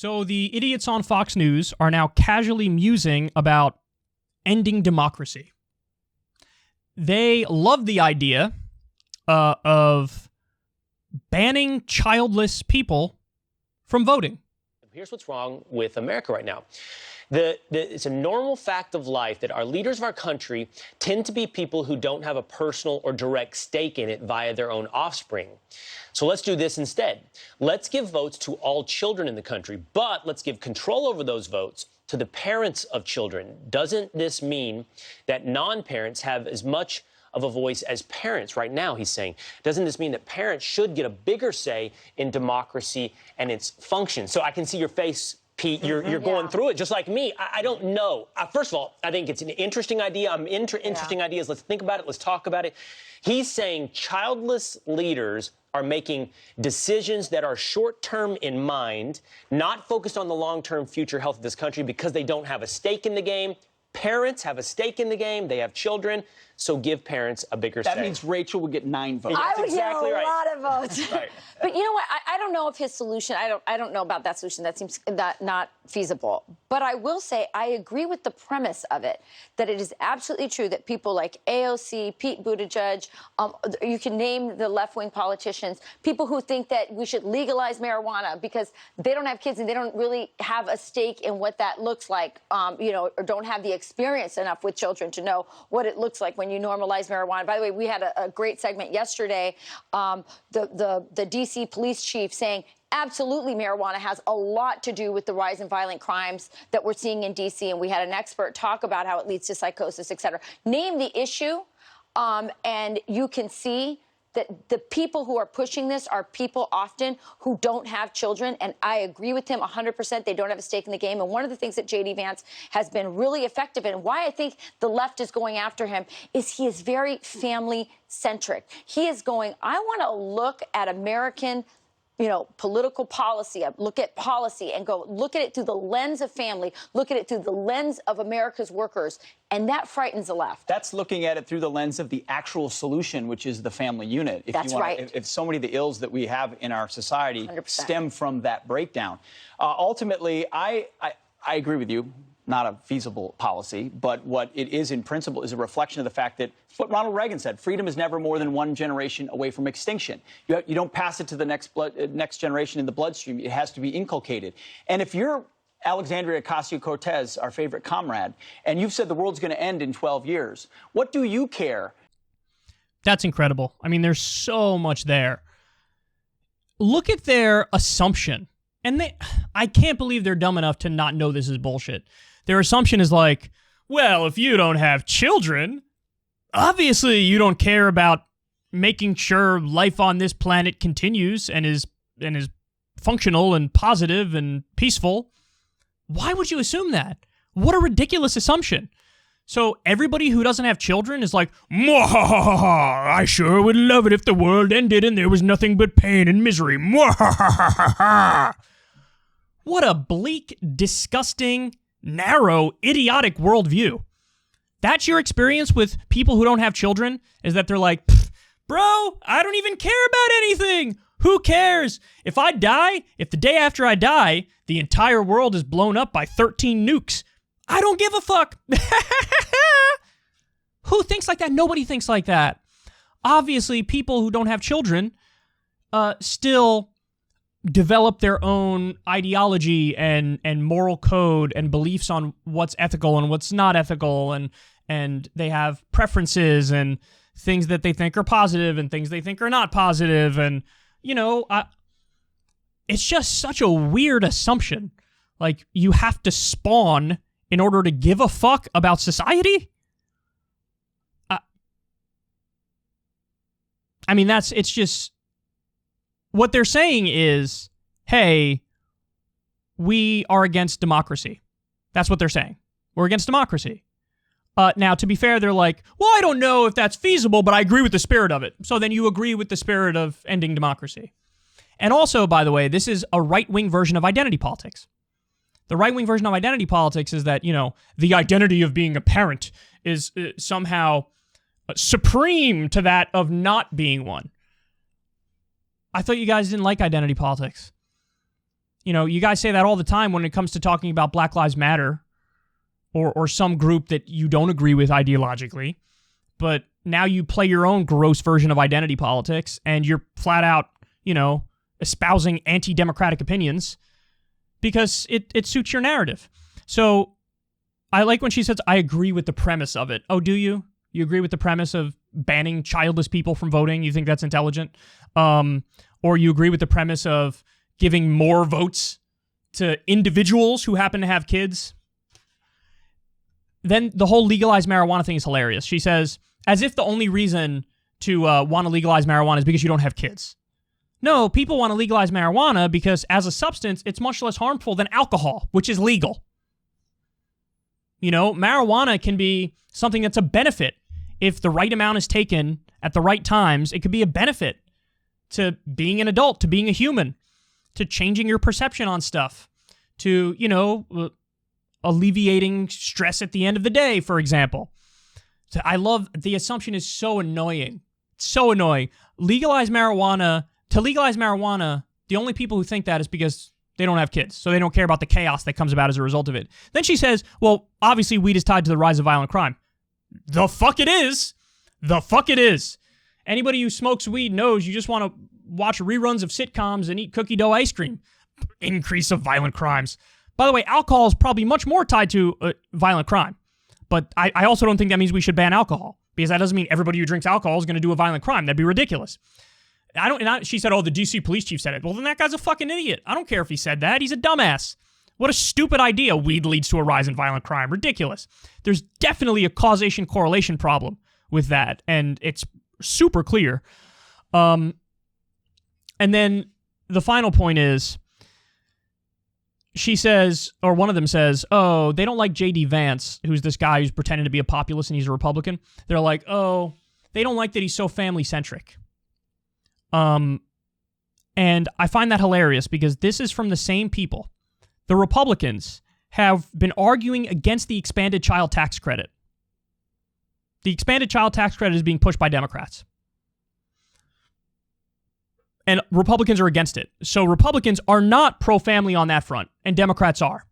So the idiots on Fox News are now casually musing about ending democracy. They love the idea of banning childless people from voting. Here's what's wrong with America right now. It's a normal fact of life that our leaders of our country tend to be people who don't have a personal or direct stake in it via their own offspring. So let's do this instead. Let's give votes to all children in the country, but let's give control over those votes to the parents of children. Doesn't this mean that non-parents have as much of a voice as parents right now, he's saying? Doesn't this mean that parents should get a bigger say in democracy and its function? So I can see your face, Pete. You're going through it just like me. I don't know. First of all, I think it's an interesting idea. I'm into interesting ideas. Let's think about it. Let's talk about it. He's saying childless leaders are making decisions that are short-term in mind, not focused on the long-term future health of this country because they don't have a stake in the game. Parents have a stake in the game. They have children. So give parents a bigger say. That means Rachel would get 9 votes. I would exactly get a right. lot of votes. Right. But you know what? I don't know if his solution, I don't know about that solution. That seems not feasible. But I will say I agree with the premise of it, that it is absolutely true that people like AOC, Pete Buttigieg, you can name the left-wing politicians, people who think that we should legalize marijuana because they don't have kids and they don't really have a stake in what that looks like, or don't have the experience enough with children to know what it looks like when you normalize marijuana. By the way, we had a great segment yesterday, the DC police chief saying absolutely marijuana has a lot to do with the rise in violent crimes that we're seeing in DC, and we had an expert talk about how it leads to psychosis, et cetera. Name the issue, and you can see that the people who are pushing this are people often who don't have children. And I agree with him 100%. They don't have a stake in the game. And one of the things that J.D. Vance has been really effective in, why I think the left is going after him, is he is very family-centric. He is going, I want to look at American political policy, look at policy and go look at it through the lens of family, look at it through the lens of America's workers. And that frightens the left. That's looking at it through the lens of the actual solution, which is the family unit. That's right. If so many of the ills that we have in our society 100%. stem from that breakdown. Ultimately, I agree with you. Not a feasible policy, but what it is in principle is a reflection of the fact that what Ronald Reagan said: freedom is never more than one generation away from extinction. You don't pass it to the next generation in the bloodstream. It has to be inculcated. And if you're Alexandria Ocasio-Cortez, our favorite comrade, and you've said the world's going to end in 12 years, what do you care? That's incredible. I mean, there's so much there. Look at their assumption. And I can't believe they're dumb enough to not know this is bullshit. Their assumption is like, well, if you don't have children, obviously you don't care about making sure life on this planet continues and is functional and positive and peaceful. Why would you assume that? What a ridiculous assumption. So everybody who doesn't have children is like, mwahaha, I sure would love it if the world ended and there was nothing but pain and misery. Mwahaha. What a bleak, disgusting, narrow, idiotic worldview. That's your experience with people who don't have children, is that they're like, bro, I don't even care about anything. Who cares? If the day after I die, the entire world is blown up by 13 nukes, I don't give a fuck. Who thinks like that? Nobody thinks like that. Obviously, people who don't have children still develop their own ideology and moral code and beliefs on what's ethical and what's not ethical, and they have preferences and things that they think are positive and things they think are not positive, and it's just such a weird assumption. Like, you have to spawn in order to give a fuck about society? I mean, it's just, what they're saying is, hey, we are against democracy. That's what they're saying. We're against democracy. Now, to be fair, they're like, well, I don't know if that's feasible, but I agree with the spirit of it. So then you agree with the spirit of ending democracy. And also, by the way, this is a right-wing version of identity politics. The right-wing version of identity politics is that, the identity of being a parent is somehow supreme to that of not being one. I thought you guys didn't like identity politics. You know, you guys say that all the time when it comes to talking about Black Lives Matter or some group that you don't agree with ideologically. But now you play your own gross version of identity politics and you're flat out, you know, espousing anti-democratic opinions because it suits your narrative. So I like when she says, I agree with the premise of it. Oh, do you? You agree with the premise of banning childless people from voting? You think that's intelligent? Or you agree with the premise of giving more votes to individuals who happen to have kids? Then the whole legalized marijuana thing is hilarious. She says, as if the only reason to want to legalize marijuana is because you don't have kids. No, people want to legalize marijuana because as a substance, it's much less harmful than alcohol, which is legal. You know, marijuana can be something that's a benefit. If the right amount is taken at the right times, it could be a benefit to being an adult, to being a human, to changing your perception on stuff, to, you know, alleviating stress at the end of the day, for example. So I love, the assumption is so annoying. So annoying. To legalize marijuana, the only people who think that is because they don't have kids, so they don't care about the chaos that comes about as a result of it. Then she says, well, obviously weed is tied to the rise of violent crime. The fuck it is. The fuck it is. Anybody who smokes weed knows you just want to watch reruns of sitcoms and eat cookie dough ice cream. Increase of violent crimes. By the way, alcohol is probably much more tied to violent crime. But I also don't think that means we should ban alcohol, because that doesn't mean everybody who drinks alcohol is going to do a violent crime. That'd be ridiculous. She said, oh, the DC police chief said it. Well, then that guy's a fucking idiot. I don't care if he said that. He's a dumbass. What a stupid idea. Weed leads to a rise in violent crime. Ridiculous. There's definitely a causation correlation problem with that, and it's super clear. And then the final point is, she says, or one of them says, oh, they don't like J.D. Vance, who's this guy who's pretending to be a populist and he's a Republican. They're like, oh, they don't like that he's so family-centric. And I find that hilarious because this is from the same people. The Republicans have been arguing against the expanded child tax credit. The expanded child tax credit is being pushed by Democrats. And Republicans are against it. So Republicans are not pro-family on that front, and Democrats are.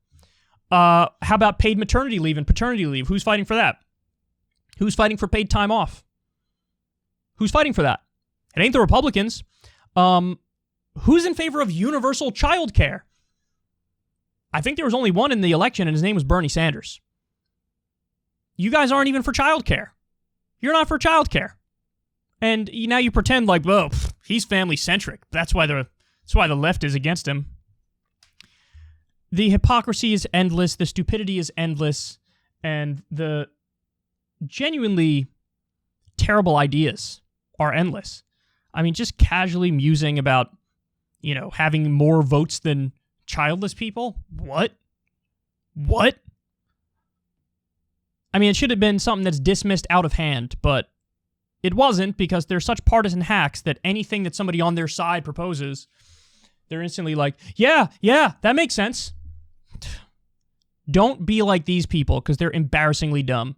How about paid maternity leave and paternity leave? Who's fighting for that? Who's fighting for paid time off? Who's fighting for that? It ain't the Republicans. Who's in favor of universal child care? I think there was only one in the election, and his name was Bernie Sanders. You guys aren't even for child care. You're not for child care. And now you pretend like, well, he's family-centric. That's why the left is against him. The hypocrisy is endless. The stupidity is endless. And the genuinely terrible ideas are endless. I mean, just casually musing about, you know, having more votes than childless people? What? I mean, it should have been something that's dismissed out of hand, but it wasn't, because they're such partisan hacks that anything that somebody on their side proposes, they're instantly like, yeah, that makes sense. Don't be like these people, because they're embarrassingly dumb.